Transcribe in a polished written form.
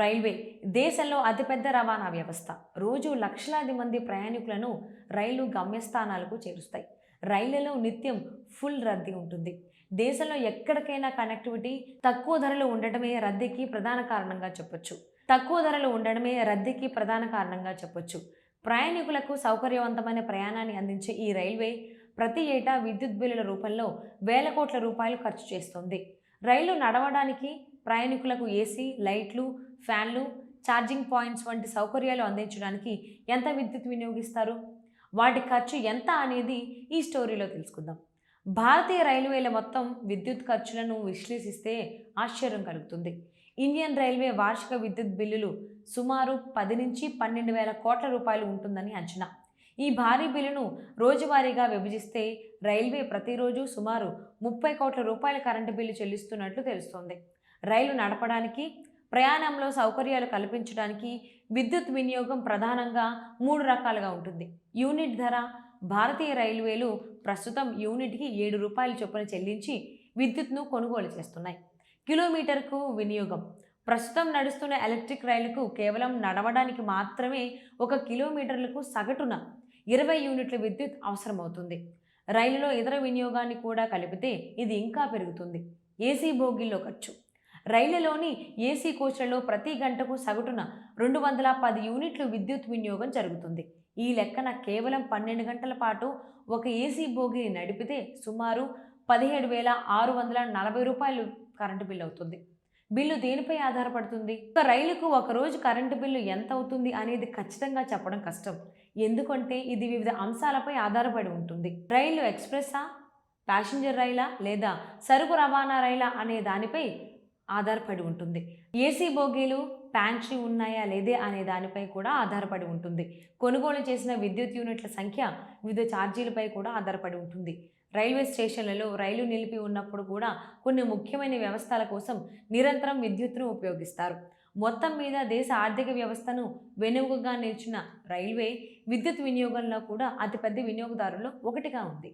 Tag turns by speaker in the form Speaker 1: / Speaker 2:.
Speaker 1: Railway దేశంలో అతిపెద్ద రవాణా వ్యవస్థ. రోజు లక్షలాది మంది ప్రయాణికులను రైలు గమ్యస్థానాలకు చేరుస్తాయి. రైళ్లలో నిత్యం ఫుల్ రద్దీ ఉంటుంది. దేశంలో ఎక్కడికైనా కనెక్టివిటీ తక్కువ ధరలు ఉండటమే రద్దీకి ప్రధాన కారణంగా చెప్పొచ్చు. ప్రయాణికులకు సౌకర్యవంతమైన ప్రయాణాన్ని అందించే ఈ రైల్వే ప్రతి ఏటా విద్యుత్ బిల్లుల రూపంలో వేల కోట్ల రూపాయలు ఖర్చు చేస్తుంది. రైలు నడవడానికి ప్రయాణికులకు ఏసీ, లైట్లు, ఫ్యాన్లు, ఛార్జింగ్ పాయింట్స్ వంటి సౌకర్యాలు అందించడానికి ఎంత విద్యుత్ వినియోగిస్తారు? వాటి ఖర్చు ఎంత అనేది ఈ స్టోరీలో తెలుసుకుందాం. భారతీయ రైల్వేల మొత్తం విద్యుత్ ఖర్చులను విశ్లేషిస్తే ఆశ్చర్యం కలుగుతుంది. ఇండియన్ రైల్వే వార్షిక విద్యుత్ బిల్లులు సుమారు 10 నుంచి 12 వేల కోట్ల రూపాయలు ఉంటుందని అంచనా. ఈ భారీ బిల్లును రోజువారీగా విభజిస్తే రైల్వే ప్రతిరోజు సుమారు 30 కోట్ల రూపాయల కరెంటు బిల్లు చెల్లిస్తున్నట్లు తెలుస్తోంది. రైలు నడపడానికి, ప్రయాణంలో సౌకర్యాలు కల్పించడానికి విద్యుత్ వినియోగం ప్రధానంగా 3 రకాలుగా ఉంటుంది. యూనిట్ ధర. భారతీయ రైల్వేలు ప్రస్తుతం యూనిట్కి 7 రూపాయల చొప్పున చెల్లించి విద్యుత్ను కొనుగోలు చేస్తున్నాయి. కిలోమీటర్కు వినియోగం. ప్రస్తుతం నడుస్తున్న ఎలక్ట్రిక్ రైలుకు కేవలం నడవడానికి మాత్రమే 1 కిలోమీటర్లకు సగటున 20 యూనిట్ల విద్యుత్ అవసరమవుతుంది. రైలులో ఇతర వినియోగాన్ని కూడా కలిపితే ఇది ఇంకా పెరుగుతుంది. ఏసీ బోగీల్లో ఖర్చు. రైలులోని ఏసీ కోచ్లలో ప్రతి గంటకు సగటున 210 యూనిట్లు విద్యుత్ వినియోగం జరుగుతుంది. ఈ లెక్కన కేవలం 12 గంటల పాటు ఒక ఏసీ బోగిని నడిపితే సుమారు 17,640 రూపాయలు కరెంటు బిల్లు అవుతుంది. బిల్లు దేనిపై ఆధారపడుతుంది? ఒక రైలుకు ఒకరోజు కరెంటు బిల్లు ఎంత అవుతుంది అనేది ఖచ్చితంగా చెప్పడం కష్టం. ఎందుకంటే ఇది వివిధ అంశాలపై ఆధారపడి ఉంటుంది. రైలు ఎక్స్ప్రెస్సా, ప్యాసింజర్ రైలా లేదా సరుకు రవాణా రైలా అనే దానిపై ఆధారపడి ఉంటుంది. ఏసీ బోగీలు, ప్యాంట్రీ ఉన్నాయా లేదే అనే దానిపై కూడా ఆధారపడి ఉంటుంది. కొనుగోలు చేసిన విద్యుత్ యూనిట్ల సంఖ్య వివిధ ఛార్జీలపై కూడా ఆధారపడి ఉంటుంది. రైల్వే స్టేషన్లలో రైలు నిలిపి ఉన్నప్పుడు కూడా కొన్ని ముఖ్యమైన వ్యవస్థల కోసం నిరంతరం విద్యుత్తును ఉపయోగిస్తారు. మొత్తం మీద దేశ ఆర్థిక వ్యవస్థను వెనుకగా నిలిచిన రైల్వే విద్యుత్ వినియోగంలో కూడా అతిపెద్ద వినియోగదారుల్లో ఒకటిగా ఉంది.